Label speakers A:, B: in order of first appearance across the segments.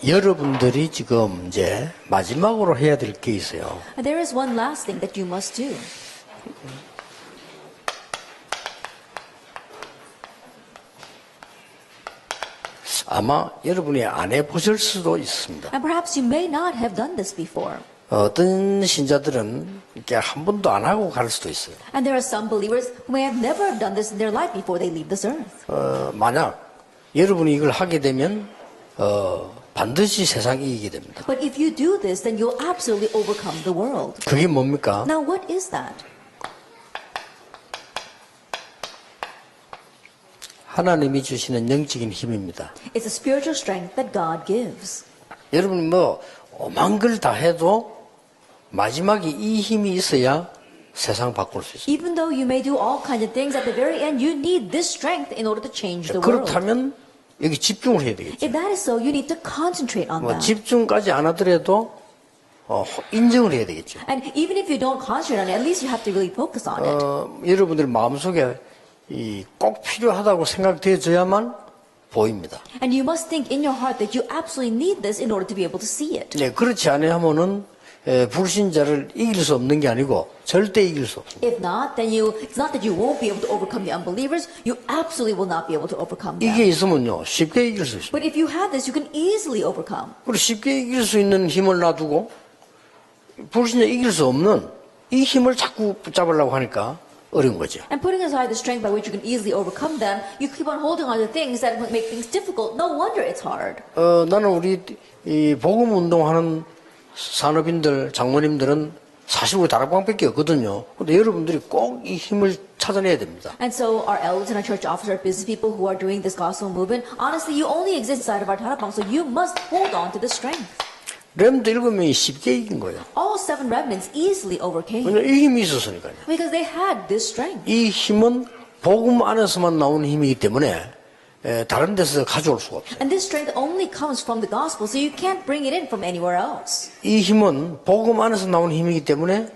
A: 여러분들이 지금 이제 마지막으로 해야 될 게 있어요.
B: There is one last thing that you must do.
A: 아마 여러분이 안 해보실 수도 있습니다.
B: And perhaps you may not have done this before.
A: 어떤 신자들은 이렇게 한 번도 안 하고 갈 수도 있어요.
B: And there are some believers who may have never have done this in their life before they leave this earth.
A: 만약 여러분이 이걸 하게 되면 반드시 세상 이기게 됩니다.
B: But if you do this, then you'll absolutely overcome the world.
A: 그게 뭡니까?
B: Now, what is that?
A: 하나님이 주시는 영적인 힘입니다.
B: It's a spiritual strength that God gives.
A: 여러분 뭐 오만 걸 다 해도 마지막에 이 힘이 있어야 세상 바꿀 수 있어요.
B: Even though you may do all kinds of things, at the very end, you need this strength in order to change the world.
A: 그렇다면 여기 집중을 해야 되겠죠.
B: If that is so, you need to concentrate on
A: 뭐
B: that.
A: 집중까지 안 하더라도 인정을 해야 되겠죠.
B: And even if you don't concentrate on it, at least you have to really focus on it.
A: 여러분들 마음속에 꼭 필요하다고 생각되어져야만 보입니다.
B: And you must think in your heart that you absolutely need this in order to be able to see it.
A: 네, 그렇지 않으면은 불신자를 이길 수 없는 게 아니고 절대 이길 수 없습니다.
B: If not, then it's not that you won't be able to overcome the unbelievers, you absolutely will not be able to overcome them.
A: 이게 있으면요 쉽게 이길 수 있습니다.
B: But if you have this, you can easily overcome.
A: 그리고 쉽게 이길 수 있는 힘을 놔두고 불신자 이길 수 없는 이 힘을 자꾸 붙잡으려고 하니까 어려운 거죠.
B: And putting aside the strength by which you can easily overcome them, you keep on holding on to things that make things difficult. No wonder it's hard.
A: 나는 우리 이 복음 운동하는 산업인들, 장모님들은 사실 우리 다락방밖에 없거든요. 근데 여러분들이 꼭 이 힘을 찾아내야 됩니다.
B: And so our elders and our church officers, our business people who are doing this gospel movement, honestly, you only exist inside of our Tarapang, so you must hold on to the strength.
A: 렘드 7명이 쉽게 이긴 거예요.
B: All 7 remnants easily overcame
A: 왜냐면 이 힘이 있었으니까요.
B: because they had this strength.
A: 이 힘은 복음 안에서만 나오는 힘이기 때문에 다른 데서 가져올 수가 없어요.
B: And this strength only comes from the gospel, so you can't bring it in from anywhere else.
A: 이 힘은 복음 안에서 나오는 힘이기 때문에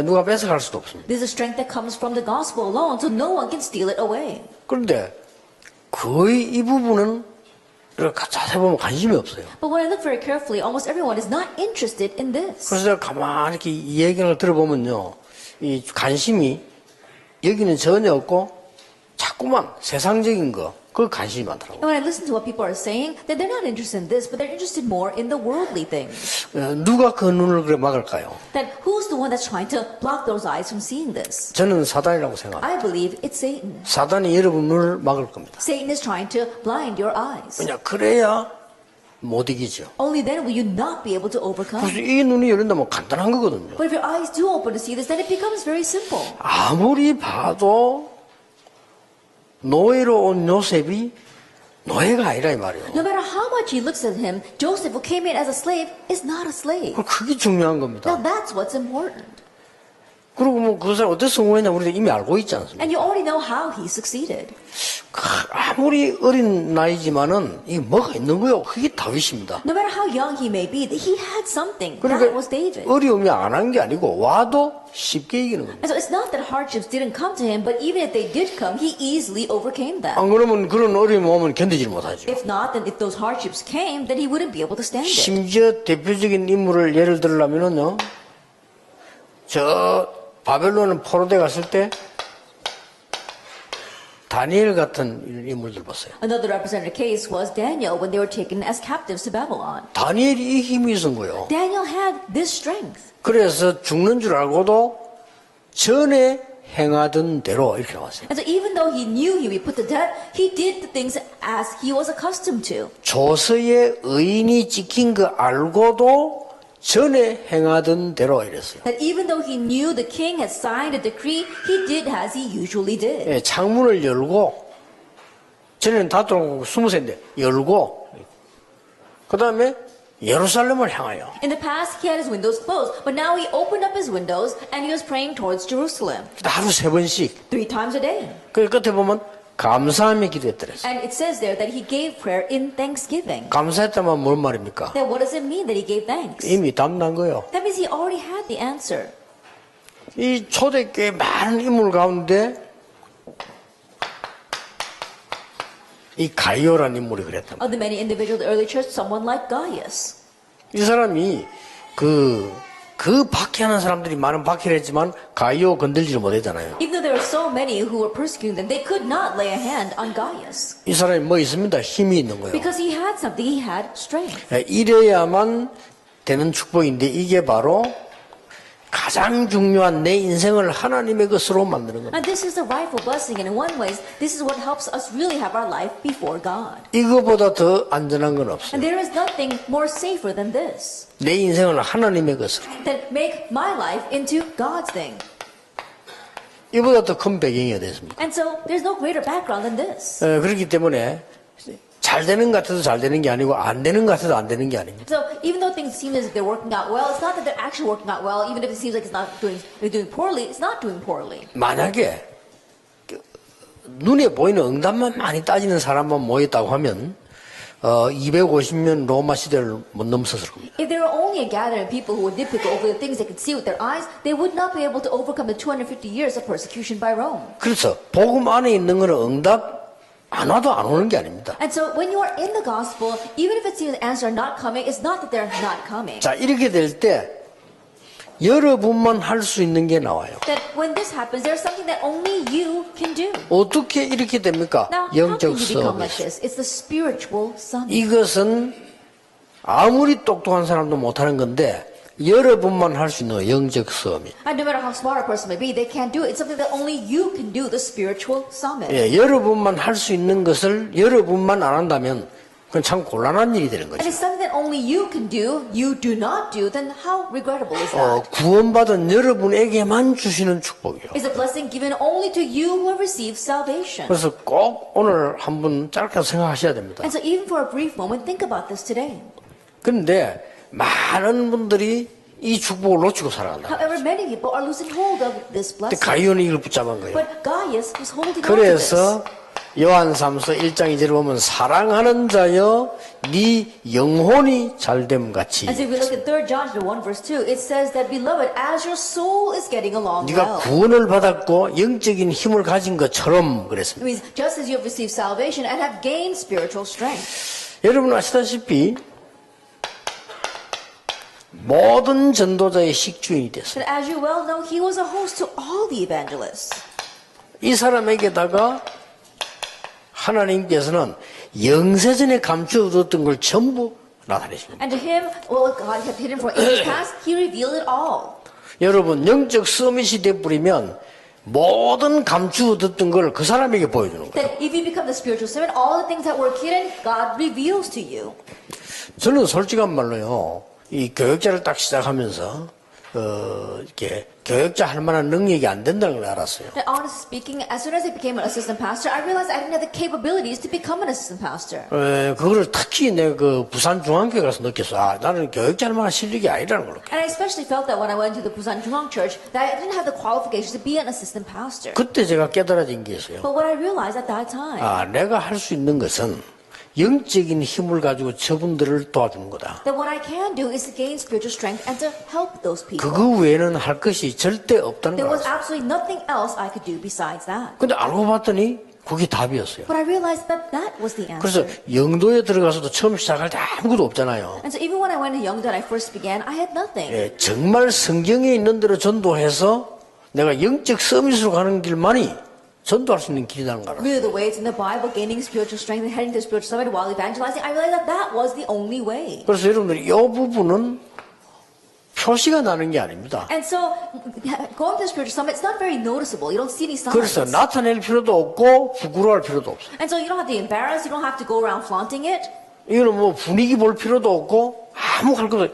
A: 누가 뺏어갈 수도 없습니다.
B: This is a strength that comes from the gospel alone, so no one can steal it away.
A: 그런데 거의 이 부분은 자세히 보면 관심이 없어요.
B: But when I look very carefully, almost everyone is not interested in this.
A: 그래서 제가 가만히 이렇게 이 얘기를 들어보면요, 이 관심이 여기는 전혀 없고 자꾸만 세상적인 거, 그 관심이 많더라고요.
B: And when I listen to what people are saying, then they're not interested in this, but they're interested more in the worldly things.
A: 누가 그 눈을 그래 막을까요?
B: Then who's the one that's trying to block those eyes from seeing this?
A: 저는 사단이라고 생각합니다.
B: I believe it's Satan.
A: 사단이 여러분 눈을 막을 겁니다.
B: Satan is trying to blind your eyes.
A: 왜냐, 그래야 못 이기죠.
B: Only then will you not be able to overcome.
A: 그래서 이 눈이 열린다면 간단한 거거든요.
B: But if your eyes do open to see this, then it becomes very simple.
A: 아무리 봐도 노예로 온 요셉이 노예가 아니라 이 말이에요.
B: No matter how much he looks at him, Joseph, who came in as a slave, is not a slave.
A: 그게 중요한
B: Now
A: 겁니다.
B: that's what's important.
A: 그리고 뭐 그 사람 어떻게 성공했냐 우리가 이미 알고 있지 않습니까?
B: And you already know how he succeeded.
A: 아무리 어린 나이지만은 이게 뭐가 있는 거요. 그게 다윗입니다.
B: No matter how young he may be, he had something.
A: 그러니까
B: That was David.
A: 어려움이 안 한 게 아니고 와도 쉽게 이기는 겁니다.
B: And so it's not that hardships didn't come to him, but even if they did come, he easily overcame them.
A: 안 그러면 그런 어려움이 오면 견디지 못하죠.
B: If not, then if those hardships came, then he wouldn't be able to stand it.
A: 심지어 대표적인 인물을 예를 들려면은요, 저 바벨론 포로대 갔을 때 다니엘 같은 인물들 봤어요.
B: Another representative case was Daniel when they were taken as captives to Babylon.
A: 다니엘이 이 힘이 있은 거예요.
B: Daniel had this strength.
A: 그래서 죽는 줄 알고도 전에 행하던 대로 이렇게 나왔어요.
B: And so even though he knew he would be put to death, he did the things as he was accustomed to.
A: 조서의 의인이 찍힌 거 알고도 전에 행하던 대로 이랬어요.
B: That even though he knew the king had signed a decree, he did as he usually did.
A: 예, 창문을 열고 전에는 닫고 20세인데 열고 그 다음에 예루살렘을 향하여.
B: In the past, he had his windows closed, but now he opened up his windows and he was praying towards Jerusalem
A: 하루 3번씩.
B: 3 times a day.
A: 그 끝에 보면 감사함의 기도했더랬어요.
B: And it says there that he gave prayer in thanksgiving.
A: 감사했다면 뭔 말입니까?
B: Then what does it mean that he gave thanks?
A: 이미 답난 거예요.
B: That means he already had the answer.
A: 이 초대교회 많은 인물 가운데 이 가이오라는 인물이 그랬단 말이에요.
B: Of the many individuals of the early church, someone like Gaius.
A: 이 사람이 그 박해하는 사람들이 많은 박해를 했지만 가이오 건들지를 못했잖아요.
B: Even though there were so many who were persecuting them, they could not lay a hand on Gaius.
A: 이 사람이 뭐 있습니다. 힘이 있는 거예요.
B: Because he had something, he had strength.
A: 이래야만 되는 축복인데 이게 바로 가장 중요한 내 인생을 하나님의 것으로 만드는 겁니다.
B: And this is the rightful blessing, and in one way, this is what helps us really have our life before God.
A: 이거보다 더 안전한 건 없어요.
B: And there is nothing more safer than this.
A: 내 인생을 하나님의 것으로.
B: Than make my life into God's thing.
A: 이보다 더 큰 배경이 됐습니다.
B: And so there's no greater background than this.
A: 그렇기 때문에 잘 되는 것 같아도 잘 되는 게 아니고 안 되는 것 같아도 안 되는 게 아닙니다.
B: So even though things seem as if they're working out well, it's not that they're actually working out well. Even if it seems like they're doing poorly, it's not doing poorly.
A: 만약에 눈에 보이는 응답만 많이 따지는 사람만 모였다고 하면 250년 로마 시대를 못 넘었을 겁니다.
B: If there were only a gathering of people who would nitpick over the things they could see with their eyes, they would not be able to overcome the 250 years of persecution by Rome.
A: 그래서 복음 안에 있는 거는 응답 안 와도 안 오는 게 아닙니다.
B: And so when you are in the gospel, even if it seems the answers are not coming, it's not that they're not coming.
A: 자, 이렇게 될 때 여러분만 할 수 있는 게 나와요.
B: That when this happens, there's something that only you can do.
A: 어떻게 이렇게 됩니까?
B: Now, how can
A: 영적
B: you become like
A: 서비스.
B: this? It's the spiritual summit.
A: 이것은 아무리 똑똑한 사람도 못하는 건데 여러분만 할 수 있는 거예요. 영적 서밋.
B: And no matter how smart a person may be, they can't do it. It's something that only you can do, the spiritual summit.
A: 예, 여러분만 할 수 있는 것을 여러분만 안 한다면 그건 참 곤란한 일이 되는
B: And
A: 거죠.
B: it's something that only you can do, you do not do, then how regrettable is that?
A: 구원받은 여러분에게만 주시는 축복이요.
B: It's a blessing given only to you who have received salvation.
A: 그래서 꼭 오늘 한번 짧게 생각하셔야 됩니다.
B: And so even for a brief moment, think about this today.
A: 그런데 많은 분들이 이 축복을 놓치고 살아간다.
B: However, many people are losing hold of this
A: 근데
B: blessing.
A: 가이온이 이걸 붙잡은 거예요.
B: But Gaius was holding on to this.
A: 그래서 요한삼서 1장 2절에 보면 사랑하는 자여 네 영혼이 잘됨 같이
B: As if we look at 3 John 1 verse 2, it says that, Beloved, as your soul is getting along
A: 네가
B: well.
A: 구원을 받았고 영적인 힘을 가진 것처럼
B: It
A: 그랬습니다.
B: means just as you have received salvation and have gained spiritual strength.
A: 여러분 아시다시피 모든 전도자의 식주인이 됐어요.
B: But as you well know, he was a host to all the evangelists.
A: 이 사람에게다가 하나님께서는 영세전에 감추어뒀던 걸 전부 나타내십니다.
B: And to him, what God had hidden for ages past, he revealed it all.
A: 여러분 영적 서밋이 돼버리면 모든 감추어뒀던 걸 그 사람에게 보여주는 거예요.
B: That if you become the spiritual servant, all the things that were hidden, God reveals to you.
A: 저는 솔직한 말로요, 이 교역자를 딱 시작하면서 이렇게 교역자 할 만한 능력이 안 된다는 걸 알았어요.
B: And honestly speaking, as soon as I became an assistant pastor, I realized I didn't have the capabilities to become an assistant pastor.
A: 그거를 특히 내가 그 부산 중앙교회 가서 느꼈어. 아, 나는 교역자 할 만한 실력이 아니라는 걸.
B: And I especially felt that when I went to the Busan Jungang Church, that I didn't have the qualifications to be an assistant pastor.
A: 그때 제가 깨달아진 게 있어요.
B: But what I realized at that time,
A: 아, 내가 할 수 있는 것은 영적인 힘을 가지고 저분들을 도와주는 거다.
B: that what I can do is to gain spiritual strength and to help those people.
A: 그거 외에는 할 것이 절대 없다는
B: There
A: 걸
B: was
A: 알았어요.
B: absolutely nothing else I could do besides that.
A: 근데 알고 봤더니 그게 답이었어요.
B: But I realized that that was the
A: 그래서
B: answer.
A: 영도에 들어가서도 처음 시작할 때 아무것도 없잖아요.
B: And so even when I went to Yeongdo and I first began, I had nothing.
A: 예, 정말 성경에 있는 대로 전도해서 내가 영적 서밋으로 가는 길만이 전도할 수 있는 길이라는 걸 알았어요.
B: Really, the way it's in the Bible, gaining spiritual strength and heading to the spiritual summit while evangelizing, I realized that that was the only way.
A: 그래서 여러분들이 이 부분은 표시가 나는 게 아닙니다.
B: And so, going to the spiritual summit, it's not very noticeable. You don't see any signs.
A: 그래서 나타낼 필요도 없고 부끄러워할 필요도 없어요.
B: And so you don't have to be embarrassed. You don't have to go around flaunting it.
A: 이거는 뭐 분위기 볼 필요도 없고 아무 할 것도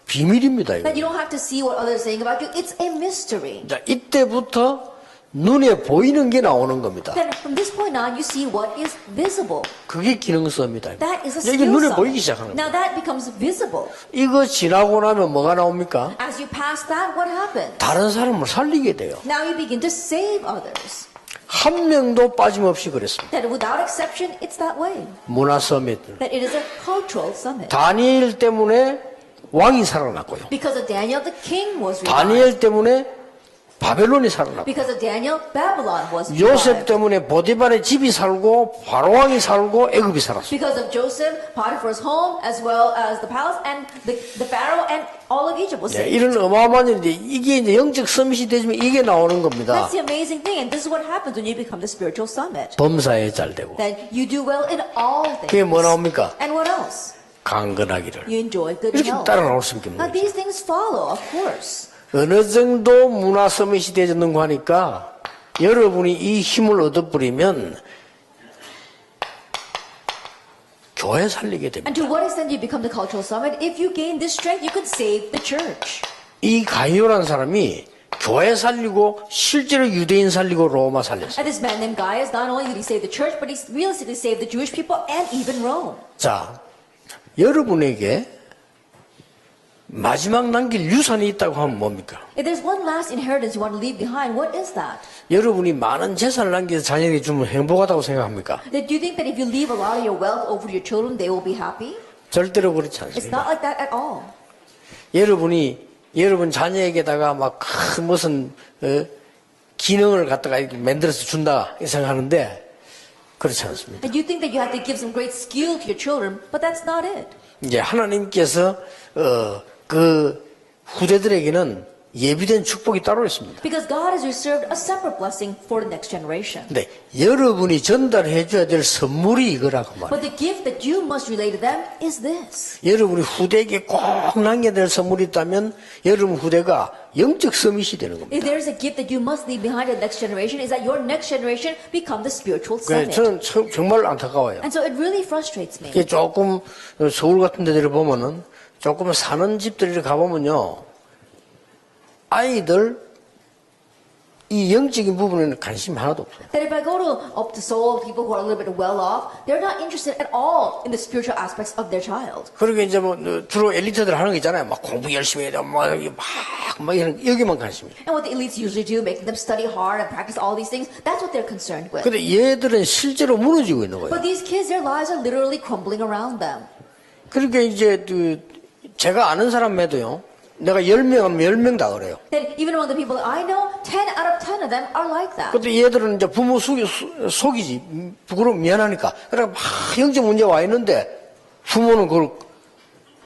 A: 비밀입니다. 이거.
B: That you don't have to see what others are saying about you. It's a mystery.
A: 자, 이때부터 눈에 보이는 게 나오는 겁니다.
B: Then from this point on, you see what is visible.
A: 그게 기능성입니다.
B: That is a
A: 이게
B: skill
A: 눈에 보이기
B: summit.
A: 시작하는
B: Now
A: 거예요.
B: that becomes visible.
A: 이거 지나고 나면 뭐가 나옵니까?
B: As you pass that, what happens?
A: 다른 사람을 살리게 돼요.
B: Now you begin to save others.
A: 한 명도 빠짐없이 그랬습니다.
B: That without exception, it's that way.
A: 문화 서밋.
B: That it is a cultural summit.
A: 다니엘 때문에 왕이 살아났고요.
B: Because of Daniel, the king was revived.
A: 다니엘 때문에 바벨론이 살아났고
B: Because of Daniel, Babylon was
A: 요셉
B: revived.
A: 때문에 보디발의 집이 살고 바로왕이 살고 애굽이 살았어요.
B: Because of Joseph, Potiphar's home, as well as the palace, and the Pharaoh, and all of Egypt was
A: 네,
B: saved.
A: 이런 어마어마한 일인데 이게 이제 영적 서밋이 되면 이게 나오는 겁니다.
B: That's the amazing thing, and this is what happens when you become the spiritual summit.
A: 범사에 잘 되고.
B: Then you do well in all
A: 그게
B: things.
A: 뭐 나옵니까?
B: And what else?
A: 강건하기를.
B: You enjoy good
A: 이렇게
B: health.
A: 따라 나올 수밖에
B: Now
A: 없는 거죠.
B: these things follow, of course.
A: 어느 정도 문화 서밋이 되었는가 하니까 여러분이 이 힘을 얻어버리면 교회 살리게 됩니다.
B: And to what extent you become the cultural summit? If you gain this strength, you can save the church.
A: 이 가이오라는 사람이 교회 살리고 실제로 유대인 살리고 로마 살렸어요.
B: And this man named Gaius, not only did he save the church, but he realistically saved the Jewish people and even Rome.
A: 자, 여러분에게 마지막 남길 유산이 있다고 하면 뭡니까?
B: If there's one last inheritance you want to leave behind, what is that?
A: 여러분이 많은 재산을 남겨서 자녀에게 주면 행복하다고 생각합니까?
B: Do you think that if you leave a lot of your wealth over to your children, they will be happy?
A: 절대로 그렇지
B: It's
A: 않습니다.
B: not like that at all.
A: 여러분 자녀에게다가 막 큰 무슨 기능을 갖다가 이렇게 만들어서 준다 이 생각하는데 그렇지 않습니다.
B: And you think that you have to give some great skill to your children, but that's not it.
A: 이제 하나님께서 그 후대들에게는 예비된 축복이 따로 있습니다.
B: Because God has reserved a separate blessing for the next generation.
A: 근데 여러분이 전달해 줘야 될 선물이 이거라고 말이에요.
B: But the gift that you must relay to them is this.
A: 여러분이 후대에게 꼭 남겨야 될 선물이 있다면 여러분 후대가 영적 서밋이 되는 겁니다.
B: If there is a gift that you must leave behind to the next generation, is that your next generation become the spiritual summit.
A: 저는 정말 안타까워요.
B: And so it really frustrates me.
A: 이게 조금 서울 같은 데들 보면은 조금 사는 집들이 가보면요. 아이들 이 영적인 부분에는 관심이 하나도 없어요.
B: That if I go up to Seoul, people who are a little bit well off, they're not interested at all in the spiritual aspects of their child.
A: 그러니까 이제 뭐 주로 엘리트들 하는 거 있잖아요. 막 공부 열심히 해야 돼. 막 이런 여기만 관심이에요.
B: And what the elites usually do, making them study hard and practice all these things, that's what they're concerned with.
A: 근데 얘들은 실제로 무너지고 있는 거예요.
B: But these kids, their lives are literally crumbling around them.
A: 그러니까 이제 제가 아는 사람에도요. 내가 10명 하면 10명 다 그래요.
B: That even among the people that I know, 10 out of 10 of them are like that.
A: 근데 얘들은 이제 부모 속이지. 부끄러움 미안하니까. 그러니까 막 영적 문제 와 있는데 부모는 그걸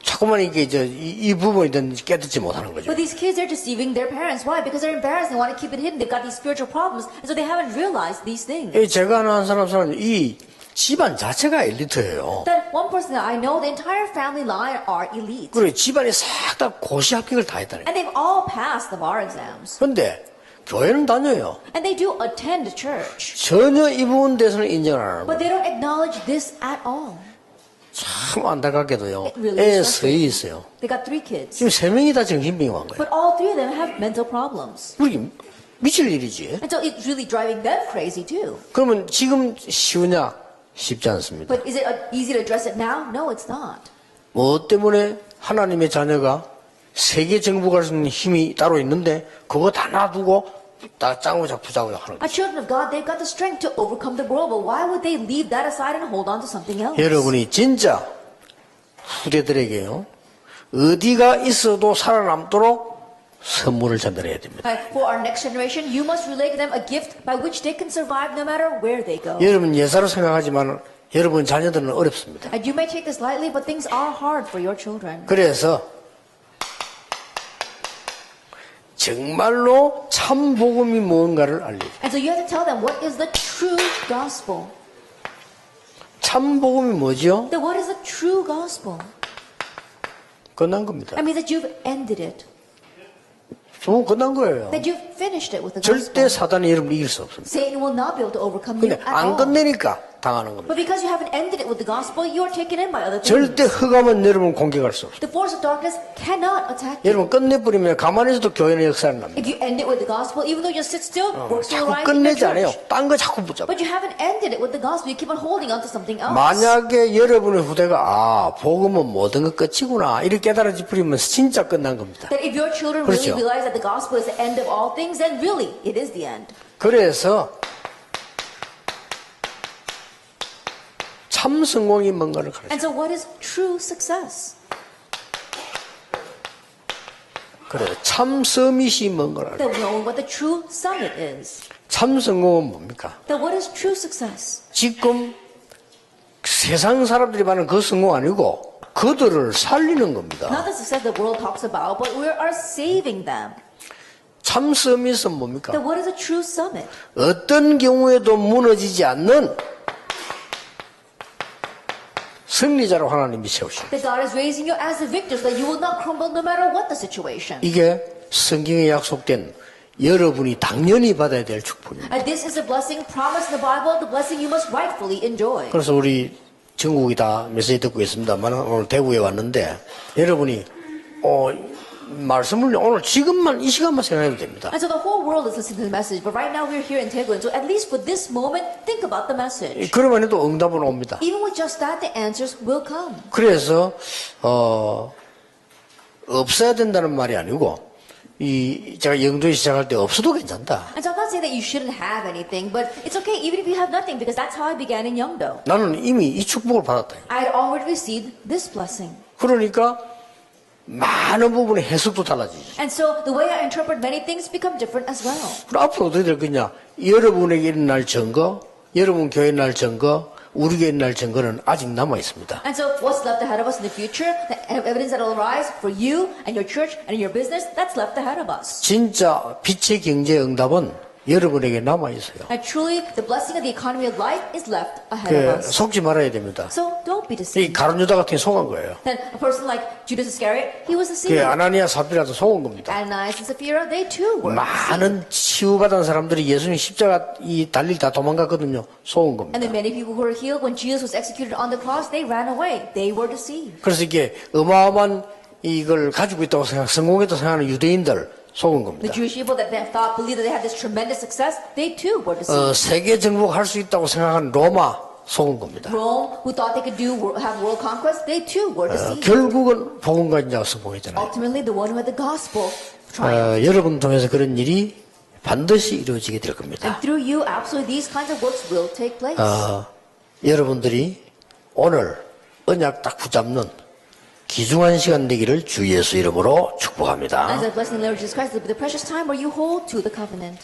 A: 자꾸만 이게 이 부분에 대한 깨닫지 못하는 거죠.
B: But these kids are deceiving their parents. Why? Because they're embarrassed. They want to keep it hidden. They've got these spiritual problems, and so they haven't realized these things.
A: 제가 아는 사람은 이 집안 자체가 엘리트예요.
B: That one person that I know, the entire family line are elite.
A: 그리고 집안이 싹 다 고시 합격을 다 했다니.
B: And they've all passed the bar exams.
A: 근데 교회는 다녀요.
B: And they do attend church.
A: 전혀 이 부분에 대해서는 인정을 안 하는
B: But
A: 거예요.
B: they don't acknowledge this at all.
A: 참 안타깝게도요.
B: It really
A: 애
B: is
A: 서희 있어요.
B: They got 3 kids.
A: 지금 3명이 다 정신병이 온 거예요.
B: But all 3 of them have mental problems.
A: 우리 미칠 일이지.
B: And so it's really driving them crazy too.
A: 그러면 지금 쉬우냐? 쉽지 않습니다.
B: But is it easy to address it now? No, it's not.
A: 뭐 때문에 하나님의 자녀가 세계 정복할 수 있는 힘이 따로 있는데 그거 다 놔두고 다 짜고자 부자고자 하는 거예요.
B: Our children of God, they've got the strength to overcome the world, but why would they leave that aside and hold on to something else?
A: 여러분이 진짜 후대들에게요. 어디가 있어도 살아남도록 선물을 전달해야 됩니다.
B: For our next generation, you must relay to them a gift by which they can survive no matter where they go.
A: 여러분 예사로 생각하지만 여러분 자녀들은 어렵습니다.
B: And you may take this lightly, but things are hard for your children.
A: 그래서 정말로 참 복음이 무언가를 알리죠.
B: And so you have to tell them what is the true gospel.
A: 참 복음이 뭐죠?
B: Then what is the true gospel?
A: 끝난 겁니다.
B: That means that you've ended it.
A: 좀 끝난 거예요.
B: That you've finished it with the
A: 절대
B: gospel.
A: 사단이 여러분을 이길 수 없습니다.
B: Satan will not be able to overcome you
A: 근데
B: at
A: 안
B: all.
A: 끝내니까 당하는 겁니다.
B: But because you haven't ended it with the gospel, you are taken in by other things.
A: 절대 흑암은 여러분 공격할 수 없어요.
B: The force of darkness cannot attack you.
A: 여러분 끝내버리면 가만히 있어도 교회는 역사를 납니다.
B: If you end it with the gospel, even though you sit still, works will
A: 자꾸
B: arise in your
A: 끝내지 않아요.
B: church.
A: 딴 거 자꾸 붙잡아요.
B: But you haven't ended it with the gospel. You keep on holding on to something else.
A: 만약에 여러분의 후대가 복음은 모든 것 끝이구나 이렇게 깨달아지 버리면 진짜 끝난 겁니다.
B: That if your children really
A: 그렇죠.
B: realize that the gospel is the end of all things, then really it is the end.
A: 그래서 참 성공이 뭔가를 가르쳐요.
B: And so what is true success?
A: 그래, 참 서밋이 뭔가를.
B: That knowing what the true summit is.
A: 참 성공은 뭡니까?
B: That what is true success?
A: 지금 세상 사람들이 말하는 그 성공 아니고 그들을 살리는 겁니다.
B: Not the success the world talks about, but we are saving them.
A: 참 서밋은 뭡니까?
B: That what is a true summit?
A: 어떤 경우에도 무너지지 않는 승리자로 하나님이 세우십니다.
B: That God is raising you as a victor so that you will not crumble no matter what the situation.
A: 이게 성경에 약속된 여러분이 당연히 받아야 될 축복입니다.
B: And this is a blessing promised in the Bible, the blessing you must rightfully enjoy.
A: 그래서 우리 전국이 다 메시지 듣고 있습니다만 오늘 대구에 왔는데 여러분이 말씀을 오늘 지금만 이 시간만 생각해도 됩니다.
B: And so the whole world is listening to the message, but right now we're here in Daegu, so at least for this moment, think about the message.
A: 그러면 해도 응답은 옵니다.
B: Even with just that, the answers will come.
A: 그래서 없어야 된다는 말이 아니고 제가 영도에 시작할 때 없어도 괜찮다.
B: And so I'm not saying that you shouldn't have anything, but it's okay even if you have nothing, because that's how I began in Yeongdo.
A: 나는 이미 이 축복을 받았다.
B: I had already received this blessing.
A: 그러니까 많은 부분의 해석도 달라지죠.
B: And so the way I interpret many things become different as well.
A: 그럼 앞으로 어떻게 될 거냐? 여러분에게 일어날 증거, 여러분 교회에 날 증거, 우리 교회에 날 증거는 아직 남아 있습니다.
B: And so what's left ahead of us in the future, the evidence that will arise for you and your church and in your business, that's left ahead of us.
A: 진짜 빛의 경제 응답은 여러분에게 남아 있어요.
B: And truly, the blessing of the economy of life is left ahead of us.
A: 속지 말아야 됩니다.
B: So don't be
A: 이
B: deceived.
A: 가룟 유다 같은 게 속은 거예요.
B: Then a person like Judas Iscariot, he was
A: 그
B: deceived.
A: 아나니아 사피라도 속은 겁니다.
B: Ananias and Sapphira, they too were deceived.
A: 많은 치유받은 사람들이 예수님 십자가 이 달릴 다 도망갔거든요. 속은 겁니다.
B: And then many people who were healed when Jesus was executed on the cross, they ran away. They were deceived.
A: 그래서 이게 어마어마한 이걸 가지고 있다고 성공했다고 생각하는 유대인들 속은
B: The
A: 겁니다.
B: Jewish people that they believed that they had this tremendous success, they too were deceived.
A: 세계 정복할 수 있다고 생각하는 로마 속은 겁니다.
B: Rome, who thought they could have world conquest, they too were deceived.
A: 결국은 복음과 인자가 성공했잖아요.
B: Ultimately, the one who had the gospel triumphed.
A: 여러분 통해서 그런 일이 반드시 이루어지게 될 겁니다.
B: And through you, absolutely, these kinds of works will take place.
A: 여러분들이 오늘 언약 딱 붙잡는 귀중한 시간 되기를 주 예수 이름으로 축복합니다.
B: As a blessing, Lord Jesus Christ, the precious time where you hold to the covenant.